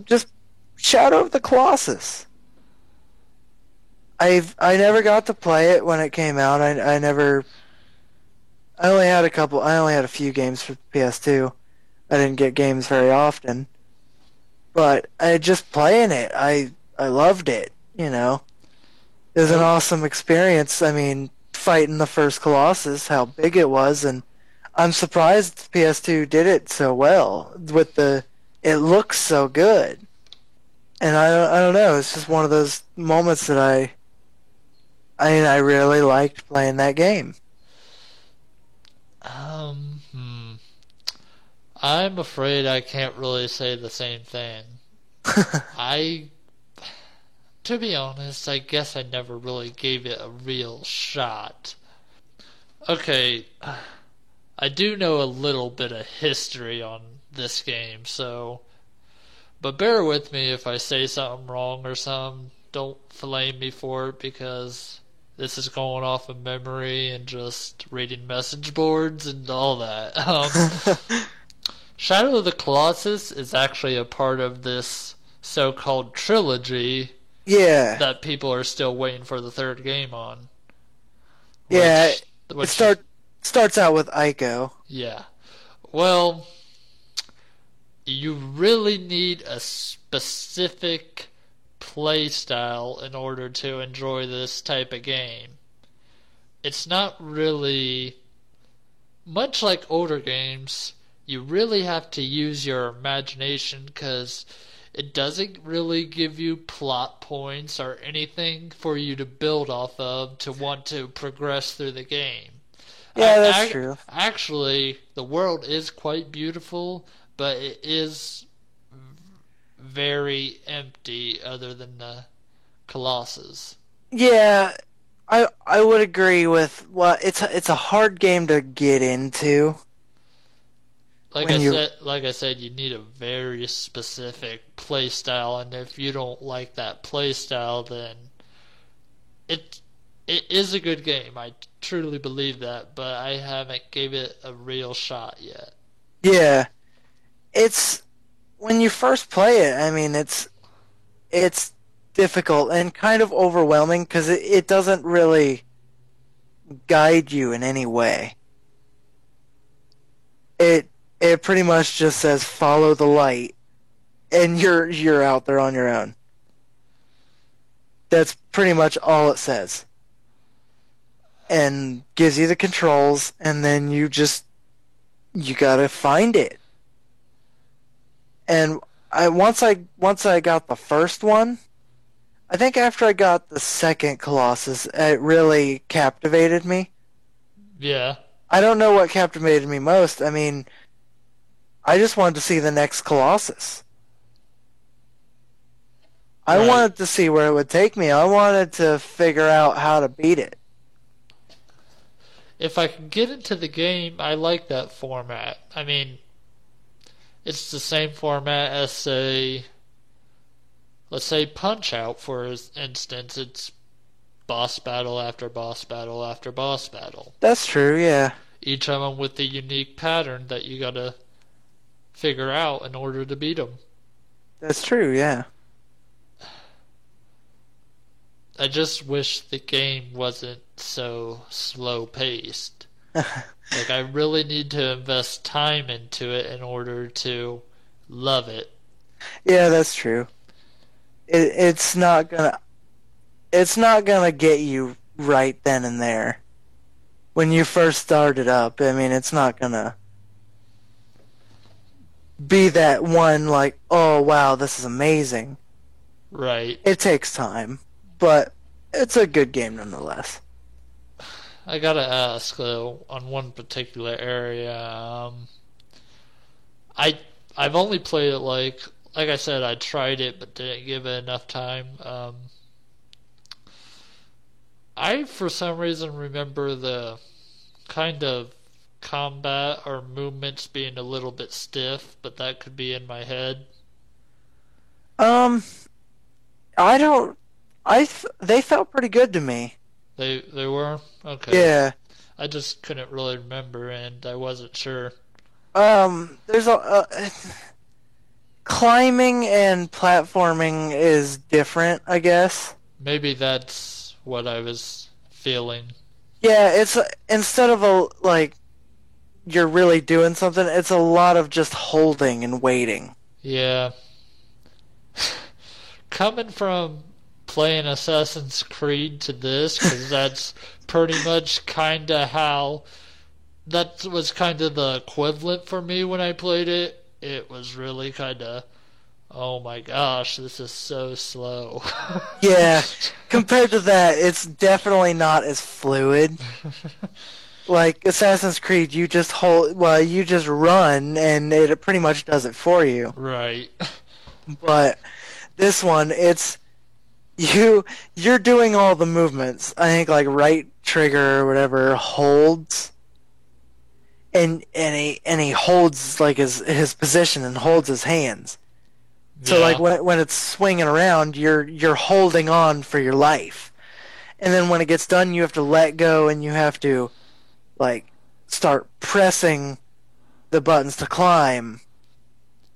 just Shadow of the Colossus. I never got to play it when it came out. I only had a few games for PS2. I didn't get games very often. But just playing it, I loved it, It was an awesome experience. I mean, fighting the first Colossus, how big it was, and I'm surprised PS2 did it so well it looks so good. And I don't know, it's just one of those moments that I really liked playing that game. I'm afraid I can't really say the same thing. To be honest, I guess I never really gave it a real shot. Okay, I do know a little bit of history on this game, but bear with me if I say something wrong or something. Don't flame me for it because this is going off of memory and just reading message boards and all that. Shadow of the Colossus is actually a part of this so-called trilogy that people are still waiting for the third game on. It starts out with Ico. Yeah. Well, you really need a specific play style in order to enjoy this type of game. It's not really much like older games. You really have to use your imagination because it doesn't really give you plot points or anything for you to build off of to want to progress through the game. Yeah, that's true. Actually, the world is quite beautiful, but it is very empty other than the Colossus. Yeah, I would agree with it's a hard game to get into. Like I said, you need a very specific play style, and if you don't like that play style, then it is a good game. I truly believe that, but I haven't gave it a real shot yet. Yeah, it's when you first play it. I mean, it's difficult and kind of overwhelming because it doesn't really guide you in any way. It pretty much just says follow the light, and you're out there on your own. That's pretty much all it says, and gives you the controls, and then you gotta find it. And once I got the first one, I think after I got the second Colossus, it really captivated me. Yeah. I don't know what captivated me most. I mean, I just wanted to see the next Colossus. I wanted to see where it would take me. I wanted to figure out how to beat it. If I can get into the game, I like that format. I mean, it's the same format as, let's say Punch-Out, for instance. It's boss battle after boss battle after boss battle. That's true, yeah. Each of them with the unique pattern that you gotta figure out in order to beat them. That's true, yeah. I just wish the game wasn't so slow-paced. Like, I really need to invest time into it in order to love it. Yeah, that's true. It's not gonna get you right then and there. When you first start it up, I mean, it's not gonna be that one like, oh wow, this is amazing. Right. It takes time, but it's a good game nonetheless. I gotta ask though on one particular area. I I've only played it like I said, I tried it but didn't give it enough time. I for some reason remember the kind of combat or movements being a little bit stiff, but that could be in my head. Um, I don't. They felt pretty good to me. They were okay. Yeah. I just couldn't really remember, and I wasn't sure. There's climbing and platforming is different, I guess. Maybe that's what I was feeling. Yeah, it's instead of a like you're really doing something, it's a lot of just holding and waiting. Yeah. Coming from playing Assassin's Creed to this, because that's pretty much kind of how that was kind of the equivalent for me when I played it. It was really kind of, oh my gosh, this is so slow. Yeah, compared to that, it's definitely not as fluid. Like Assassin's Creed, you just you just run and it pretty much does it for you. Right. But this one, it's you're doing all the movements. I think like right trigger or whatever holds, and he holds like his position and holds his hands. So Yeah. like when it's swinging around, you're holding on for your life, and then when it gets done, you have to let go and you have to like start pressing the buttons to climb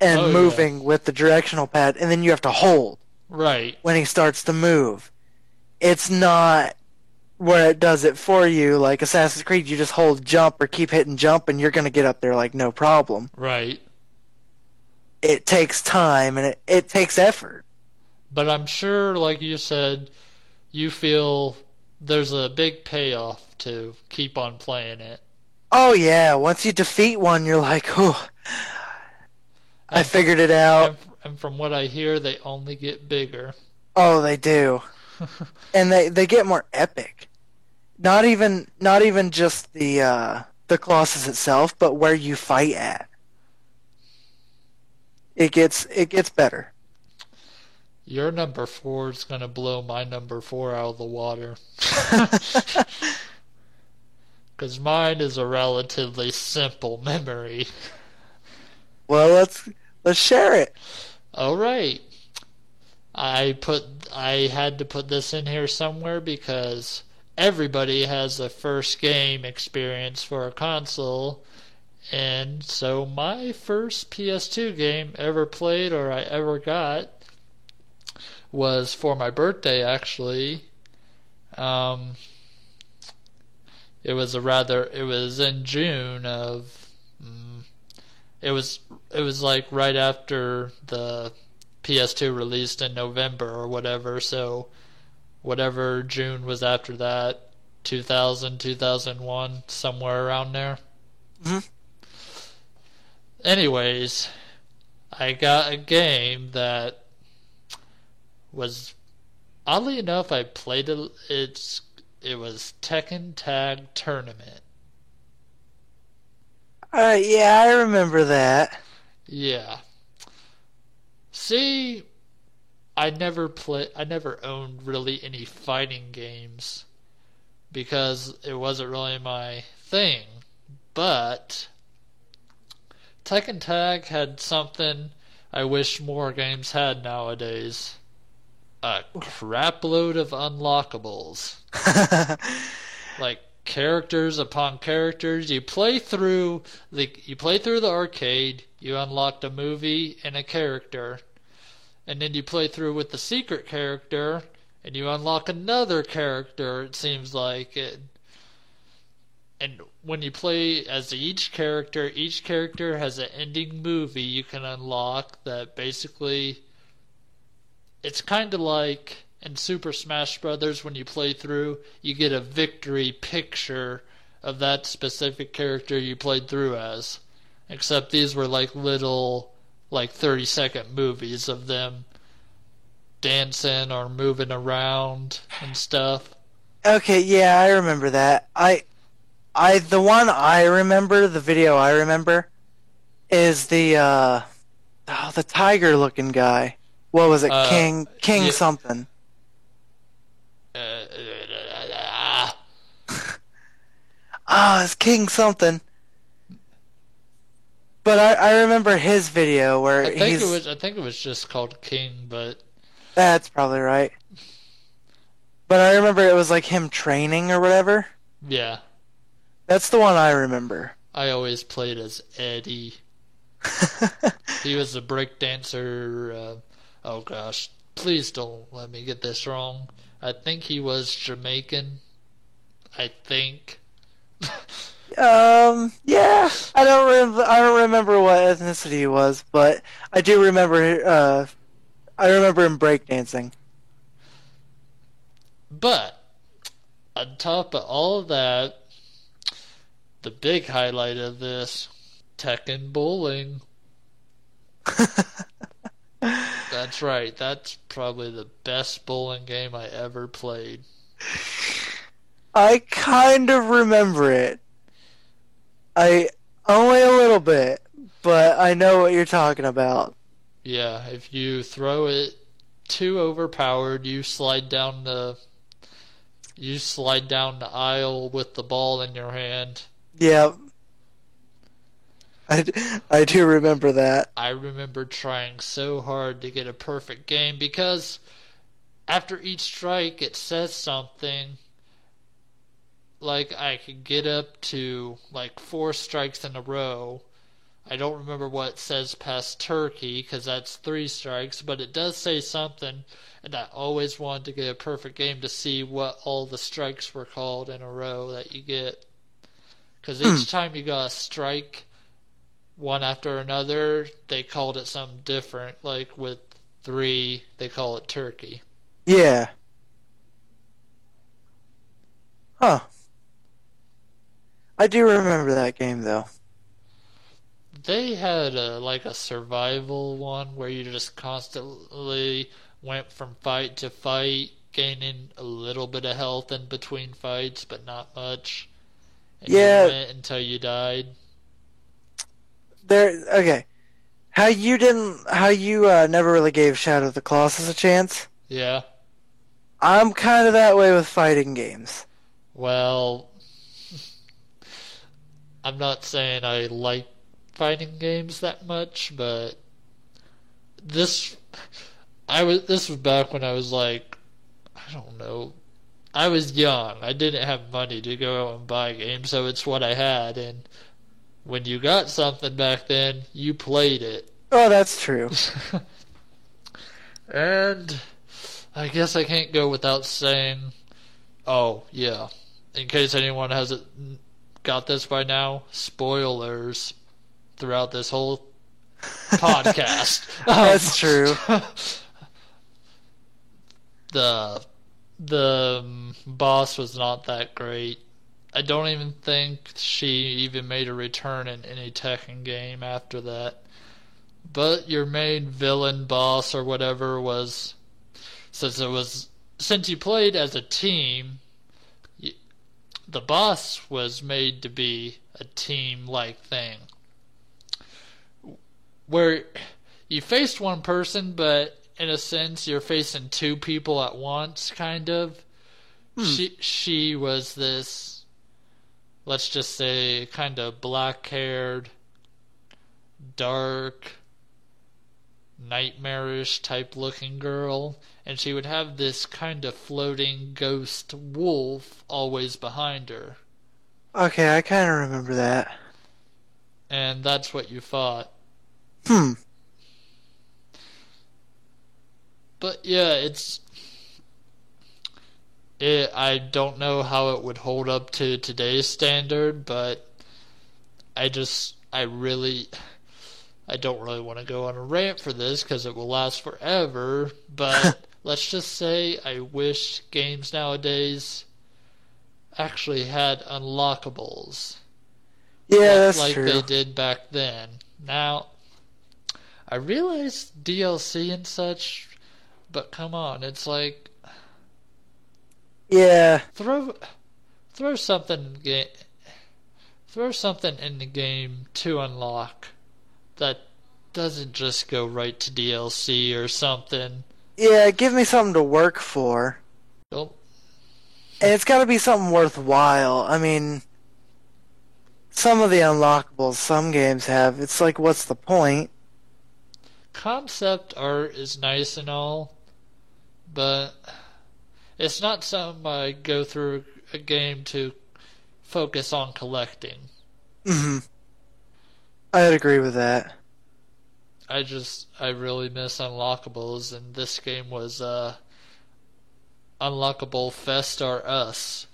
and Oh, yeah. moving with the directional pad, and then you have to hold Right. when he starts to move. It's not where it does it for you like Assassin's Creed. You just hold jump or keep hitting jump, and you're gonna get up there like no problem. Right. It takes time and it takes effort. But I'm sure, like you said, you feel there's a big payoff to keep on playing it. Oh yeah, once you defeat one, you're like, oh, I And figured it out. and from what I hear, they only get bigger. Oh, they do, and they get more epic. Not even just the Colossus itself, but where you fight at. It gets better. Your number four is gonna blow my number four out of the water. Because mine is a relatively simple memory. Well, let's share it. Alright. I had to put this in here somewhere because everybody has a first game experience for a console. And so my first PS2 game ever played or I ever got was for my birthday actually. Um, it was in June of it was like right after the PS2 released in November or whatever, so whatever June was after that, 2000, 2001, somewhere around there. Hmm. Anyways, I got a game that was oddly enough I played it. It was Tekken Tag Tournament. Yeah, I remember that. Yeah. See, I never owned really any fighting games because it wasn't really my thing. But Tekken Tag had something I wish more games had nowadays. A crapload of unlockables. Like characters upon characters. You play through the arcade, you unlocked a movie and a character. And then you play through with the secret character and you unlock another character, it seems like. And when you play as each character has an ending movie you can unlock that basically it's kind of like in Super Smash Brothers when you play through, you get a victory picture of that specific character you played through as. Except these were like little, like 30-second movies of them dancing or moving around and stuff. Okay, yeah, I remember that. The one I remember, the video I remember, is the tiger looking guy. What was it? Uh, King yeah, something. uh, Ah, it's King something. But I remember his video where he's. I think it was just called King, but That's probably right. But I remember it was like him training or whatever. yeah, That's the one I remember. I always played as Eddie. He was a breakdancer. Oh gosh, please don't let me get this wrong. I think he was Jamaican. I think. Yeah, I don't remember what ethnicity he was, but I do remember. I remember him breakdancing. But on top of all of that, the big highlight of this, Tekken Bowling. That's right. That's probably the best bowling game I ever played. I kind of remember it. I only a little bit, but I know what you're talking about. Yeah, if you throw it too overpowered, you slide down the aisle with the ball in your hand. Yeah, I do remember that. I remember trying so hard to get a perfect game because after each strike it says something like I could get up to like 4 strikes in a row. I don't remember what it says past turkey because that's 3 strikes, but it does say something, and I always wanted to get a perfect game to see what all the strikes were called in a row that you get. Because each time you got a strike, one after another, they called it something different. Like with 3, they call it turkey. Yeah. Huh. I do remember that game though. They had like a survival one where you just constantly went from fight to fight, gaining a little bit of health in between fights, but not much. And you Yeah, went until you died. there. Okay. How you never really gave Shadow of the Colossus a chance? Yeah. I'm kind of that way with fighting games. Well, I'm not saying I like fighting games that much, but this this was back when I was like, I don't know, I was young. I didn't have money to go out and buy games, so it's what I had. And when you got something back then, you played it. Oh, that's true. And I guess I can't go without saying, oh, yeah, in case anyone hasn't got this by now, spoilers throughout this whole podcast. That's true. the the boss was not that great. I don't even think she even made a return in any Tekken game after that. But your main villain boss or whatever was since you played as a team, the boss was made to be a team like thing where you faced one person, but in a sense you're facing 2 people at once, kind of. She was this, let's just say, kind of black-haired, dark, nightmarish type looking girl, and she would have this kind of floating ghost wolf always behind her. Okay, I kind of remember that. And that's what you fought. Hmm. But yeah, I don't know how it would hold up to today's standard, but I don't really want to go on a rant for this because it will last forever, but let's just say I wish games nowadays actually had unlockables. Yeah, that's like true. they did back then. Now, I realize DLC and such, but come on, it's like Yeah, Throw throw something in the game. Throw something in the game to unlock that doesn't just go right to DLC or something. yeah, give me something to work for. Don't And it's gotta be something worthwhile. I mean, some of the unlockables some games have, it's like, what's the point? Concept art is nice and all, but it's not something I go through a game to focus on collecting. Hmm. I'd agree with that. I really miss unlockables, and this game was Unlockable Fest or Us.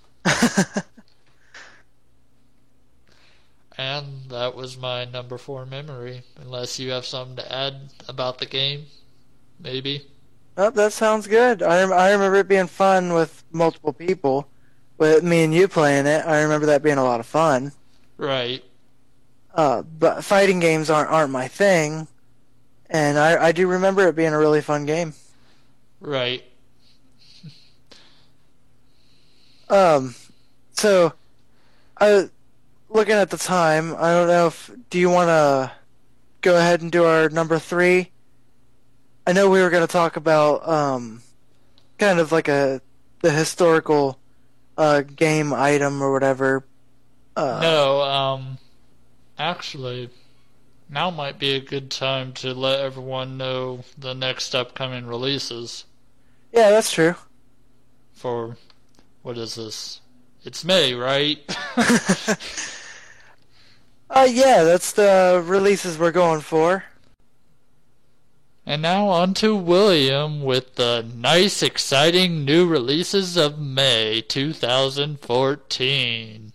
And that was my number 4 memory. Unless you have something to add about the game, maybe. Oh, that sounds good. I remember it being fun with multiple people. With me and you playing it, I remember that being a lot of fun. Right, But fighting games aren't my thing, and I do remember it being a really fun game. right. Um, so I looking at the time. I don't know if do you want to go ahead and do our number 3? I know we were going to talk about kind of like the historical game item or whatever. No, actually, now might be a good time to let everyone know the next upcoming releases Yeah, that's true. for, what is this? It's May, right? Yeah, that's the releases we're going for. And now on to William with the nice, exciting new releases of May 2014.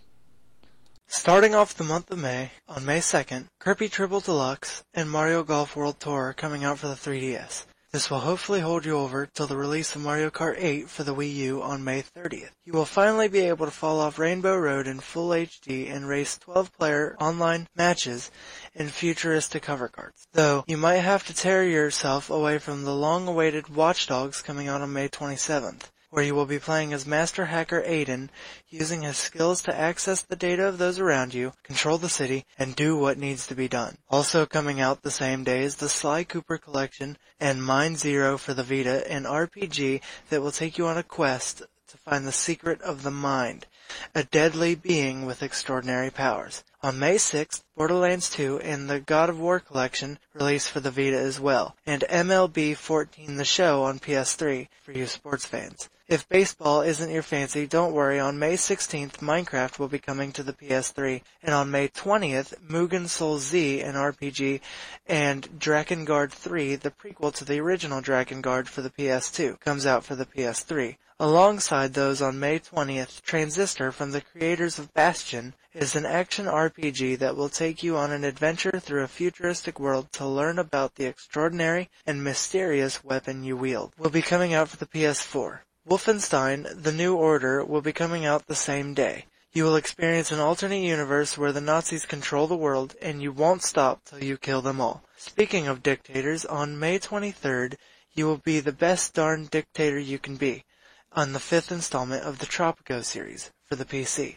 Starting off the month of May, on May 2nd, Kirby Triple Deluxe and Mario Golf World Tour are coming out for the 3DS. This will hopefully hold you over till the release of Mario Kart 8 for the Wii U on May 30th. You will finally be able to fall off Rainbow Road in full HD and race 12-player online matches in futuristic hover carts. Though, you might have to tear yourself away from the long-awaited Watch Dogs coming out on May 27th. Where you will be playing as Master Hacker Aiden, using his skills to access the data of those around you, control the city, and do what needs to be done. Also coming out the same day is the Sly Cooper Collection and Mind Zero for the Vita, an RPG that will take you on a quest to find the secret of the mind, a deadly being with extraordinary powers. On May 6th, Borderlands 2 and the God of War Collection release for the Vita as well, and MLB 14 The Show on PS3 for you sports fans. If baseball isn't your fancy, don't worry, on May 16th, Minecraft will be coming to the PS3, and on May 20th, Mugen Soul Z, an RPG, and Drakengard 3, the prequel to the original Drakengard for the PS2, comes out for the PS3. Alongside those on May 20th, Transistor from the creators of Bastion is an action RPG that will take you on an adventure through a futuristic world to learn about the extraordinary and mysterious weapon you wield. Will be coming out for the PS4. Wolfenstein: The New Order will be coming out the same day. You will experience an alternate universe where the Nazis control the world, and you won't stop till you kill them all. Speaking of dictators, on May 23rd, you will be the best darn dictator you can be, on the 5th installment of the Tropico series for the PC.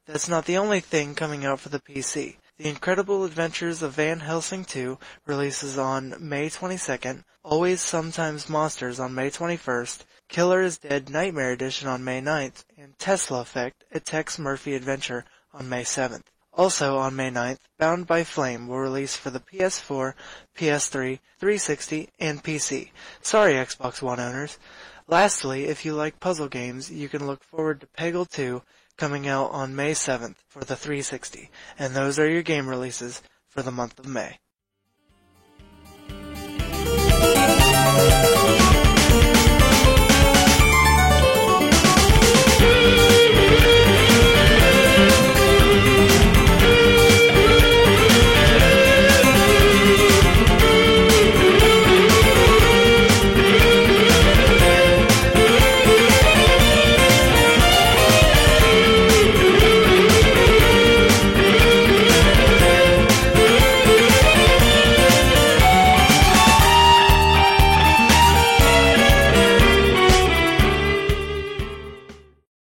That's not the only thing coming out for the PC. The Incredible Adventures of Van Helsing 2 releases on May 22nd, Always Sometimes Monsters on May 21st, Killer is Dead Nightmare Edition on May 9th, and Tesla Effect, a Tex Murphy adventure on May 7th. Also on May 9th, Bound by Flame will release for the PS4, PS3, 360, and PC. Sorry, Xbox One owners. Lastly, if you like puzzle games, you can look forward to Peggle 2 coming out on May 7th for the 360, and those are your game releases for the month of May.